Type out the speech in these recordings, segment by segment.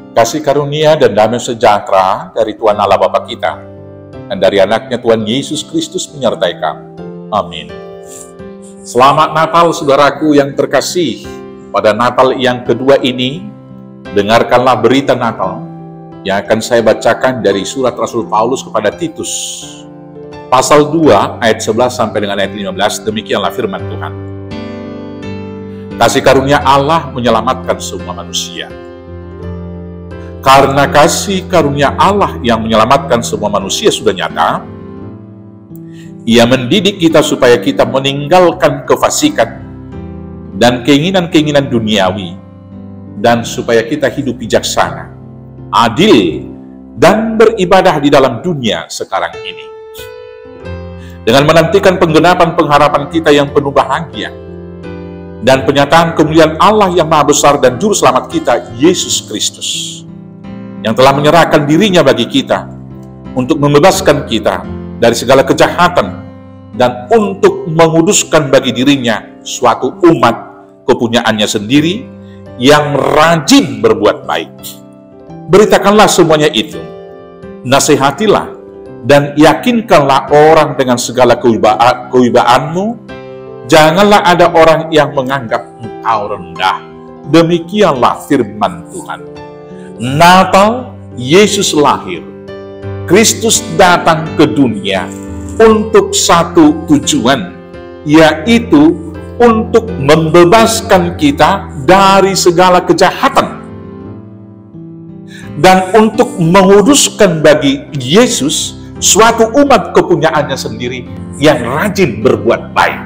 Kasih karunia dan damai sejahtera dari Tuhan Allah Bapa kita dan dari anaknya Tuhan Yesus Kristus menyertai kamu. Amin. Selamat Natal saudaraku yang terkasih. Pada Natal yang kedua ini, dengarkanlah berita Natal yang akan saya bacakan dari surat Rasul Paulus kepada Titus. Pasal 2 ayat 11 sampai dengan ayat 15, demikianlah firman Tuhan. Kasih karunia Allah menyelamatkan semua manusia. Karena kasih karunia Allah yang menyelamatkan semua manusia sudah nyata, Ia mendidik kita supaya kita meninggalkan kefasikan dan keinginan-keinginan duniawi, dan supaya kita hidup bijaksana, adil, dan beribadah di dalam dunia sekarang ini. Dengan menantikan penggenapan pengharapan kita yang penuh bahagia, dan penyataan kemuliaan Allah yang Maha Besar dan Juru Selamat kita, Yesus Kristus, yang telah menyerahkan dirinya bagi kita, untuk membebaskan kita dari segala kejahatan, dan untuk menguduskan bagi dirinya suatu umat kepunyaannya sendiri, yang rajin berbuat baik. Beritakanlah semuanya itu, nasihatilah, dan yakinkanlah orang dengan segala kewibaanmu. Janganlah ada orang yang menganggap engkau rendah. Demikianlah firman Tuhan. Natal, Yesus lahir. Kristus datang ke dunia untuk satu tujuan, yaitu untuk membebaskan kita dari segala kejahatan dan untuk menguduskan bagi Yesus suatu umat kepunyaannya sendiri yang rajin berbuat baik.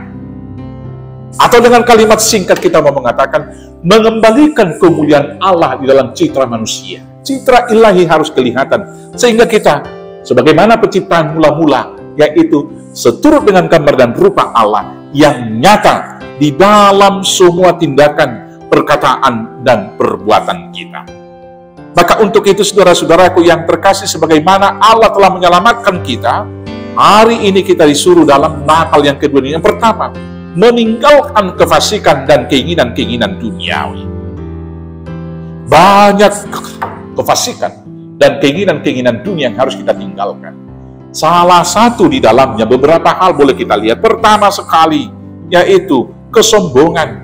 Atau dengan kalimat singkat kita mau mengatakan, mengembalikan kemuliaan Allah di dalam citra manusia. Citra ilahi harus kelihatan, sehingga kita sebagaimana penciptaan mula-mula, yaitu seturut dengan gambar dan rupa Allah yang nyata di dalam semua tindakan, perkataan, dan perbuatan kita. Maka untuk itu saudara-saudaraku yang terkasih, sebagaimana Allah telah menyelamatkan kita, hari ini kita disuruh dalam Natal yang kedua ini. Yang pertama, meninggalkan kefasikan dan keinginan-keinginan duniawi. Banyak kefasikan dan keinginan-keinginan dunia yang harus kita tinggalkan. Salah satu di dalamnya, beberapa hal boleh kita lihat. Pertama sekali, yaitu kesombongan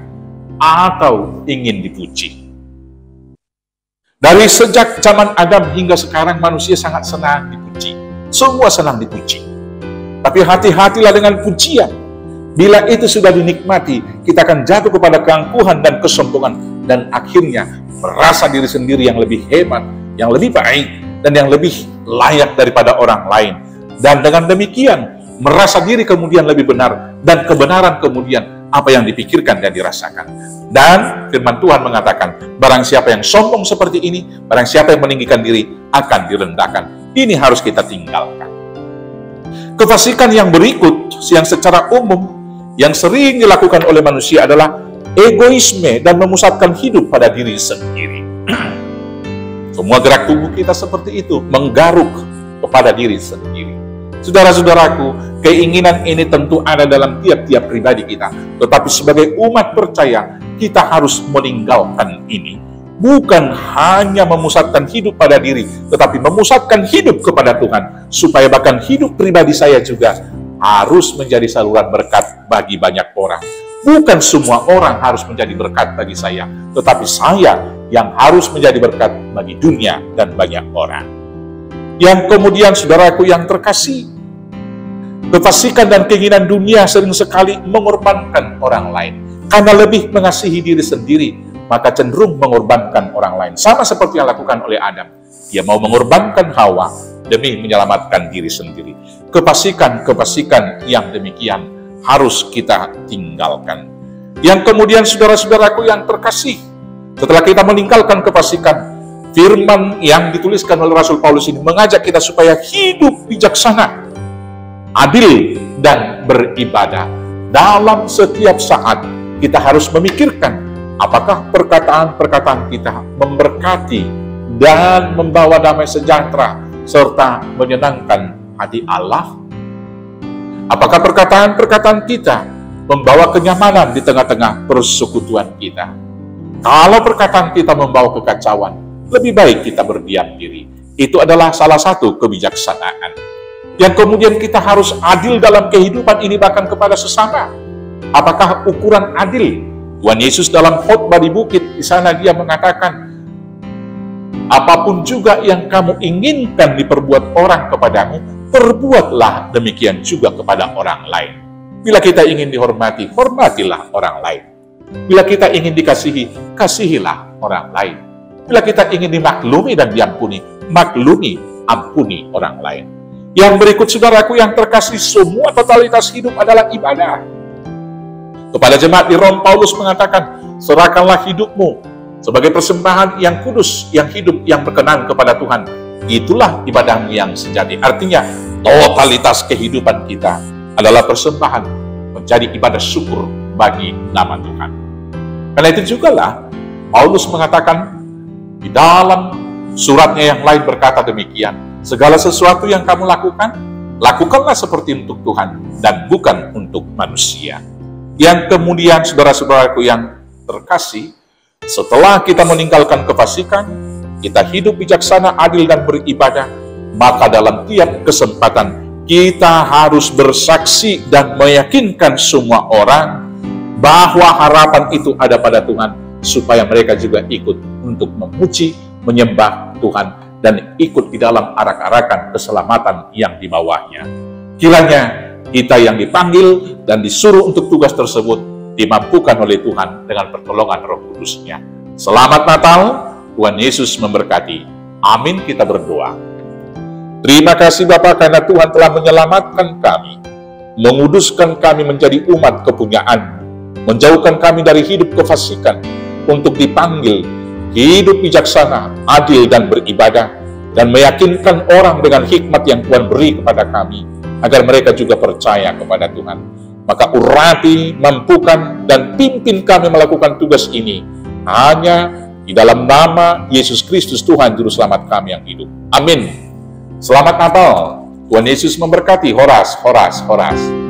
atau ingin dipuji. Dari sejak zaman Adam hingga sekarang, manusia sangat senang dipuji. Semua senang dipuji. Tapi hati-hatilah dengan pujian. Bila itu sudah dinikmati, kita akan jatuh kepada keangkuhan dan kesombongan, dan akhirnya merasa diri sendiri yang lebih hebat, yang lebih baik, dan yang lebih layak daripada orang lain. Dan dengan demikian, merasa diri kemudian lebih benar, dan kebenaran kemudian apa yang dipikirkan dan dirasakan. Dan firman Tuhan mengatakan, barang siapa yang sombong seperti ini, barang siapa yang meninggikan diri, akan direndahkan. Ini harus kita tinggalkan. Kefasikan yang berikut, yang secara umum, yang sering dilakukan oleh manusia adalah egoisme dan memusatkan hidup pada diri sendiri. Semua gerak tubuh kita seperti itu, menggaruk kepada diri sendiri. Saudara-saudaraku, keinginan ini tentu ada dalam tiap-tiap pribadi kita. Tetapi sebagai umat percaya, kita harus meninggalkan ini. Bukan hanya memusatkan hidup pada diri, tetapi memusatkan hidup kepada Tuhan. Supaya bahkan hidup pribadi saya juga harus menjadi saluran berkat bagi banyak orang. Bukan semua orang harus menjadi berkat bagi saya, tetapi saya yang harus menjadi berkat bagi dunia dan banyak orang. Yang kemudian saudaraku yang terkasih, kefasikan dan keinginan dunia sering sekali mengorbankan orang lain. Karena lebih mengasihi diri sendiri, maka cenderung mengorbankan orang lain. Sama seperti yang dilakukan oleh Adam. Dia mau mengorbankan Hawa demi menyelamatkan diri sendiri. Kefasikan yang demikian harus kita tinggalkan. Yang kemudian saudara-saudaraku yang terkasih, setelah kita meninggalkan kefasikan, firman yang dituliskan oleh Rasul Paulus ini mengajak kita supaya hidup bijaksana, adil, dan beribadah. Dalam setiap saat kita harus memikirkan apakah perkataan-perkataan kita memberkati dan membawa damai sejahtera serta menyenangkan hati Allah. Apakah perkataan-perkataan kita membawa kenyamanan di tengah-tengah persekutuan kita? Kalau perkataan kita membawa kekacauan, lebih baik kita berdiam diri. Itu adalah salah satu kebijaksanaan. Yang kemudian kita harus adil dalam kehidupan ini bahkan kepada sesama. Apakah ukuran adil? Tuhan Yesus dalam khotbah di bukit, di sana dia mengatakan, apapun juga yang kamu inginkan diperbuat orang kepadamu, perbuatlah demikian juga kepada orang lain. Bila kita ingin dihormati, hormatilah orang lain. Bila kita ingin dikasihi, kasihilah orang lain. Bila kita ingin dimaklumi dan diampuni, maklumi, ampuni orang lain. Yang berikut, saudaraku yang terkasih, semua totalitas hidup adalah ibadah. Kepada jemaat di Rom, Paulus mengatakan, serahkanlah hidupmu sebagai persembahan yang kudus, yang hidup, yang berkenan kepada Tuhan. Itulah ibadahmu yang sejati. Artinya, totalitas kehidupan kita adalah persembahan menjadi ibadah syukur bagi nama Tuhan. Karena itu jugalah Paulus mengatakan di dalam suratnya yang lain berkata demikian, segala sesuatu yang kamu lakukan, lakukanlah seperti untuk Tuhan dan bukan untuk manusia. Yang kemudian, saudara-saudaraku yang terkasih, setelah kita meninggalkan kefasikan, kita hidup bijaksana, adil, dan beribadah, maka dalam tiap kesempatan kita harus bersaksi dan meyakinkan semua orang bahwa harapan itu ada pada Tuhan, supaya mereka juga ikut untuk memuji, menyembah Tuhan, dan ikut di dalam arak-arakan keselamatan yang di bawahnya. Kiranya kita yang dipanggil dan disuruh untuk tugas tersebut dimampukan oleh Tuhan dengan pertolongan Roh Kudus-Nya. Selamat Natal, Tuhan Yesus memberkati. Amin, kita berdoa. Terima kasih Bapa, karena Tuhan telah menyelamatkan kami, menguduskan kami menjadi umat kepunyaan, menjauhkan kami dari hidup kefasikan, untuk dipanggil hidup bijaksana, adil, dan beribadah, dan meyakinkan orang dengan hikmat yang Tuhan beri kepada kami, agar mereka juga percaya kepada Tuhan. Maka urati, mampukan, dan pimpin kami melakukan tugas ini hanya di dalam nama Yesus Kristus, Tuhan Juru Selamat kami yang hidup. Amin. Selamat Natal. Tuhan Yesus memberkati. Horas, horas, horas.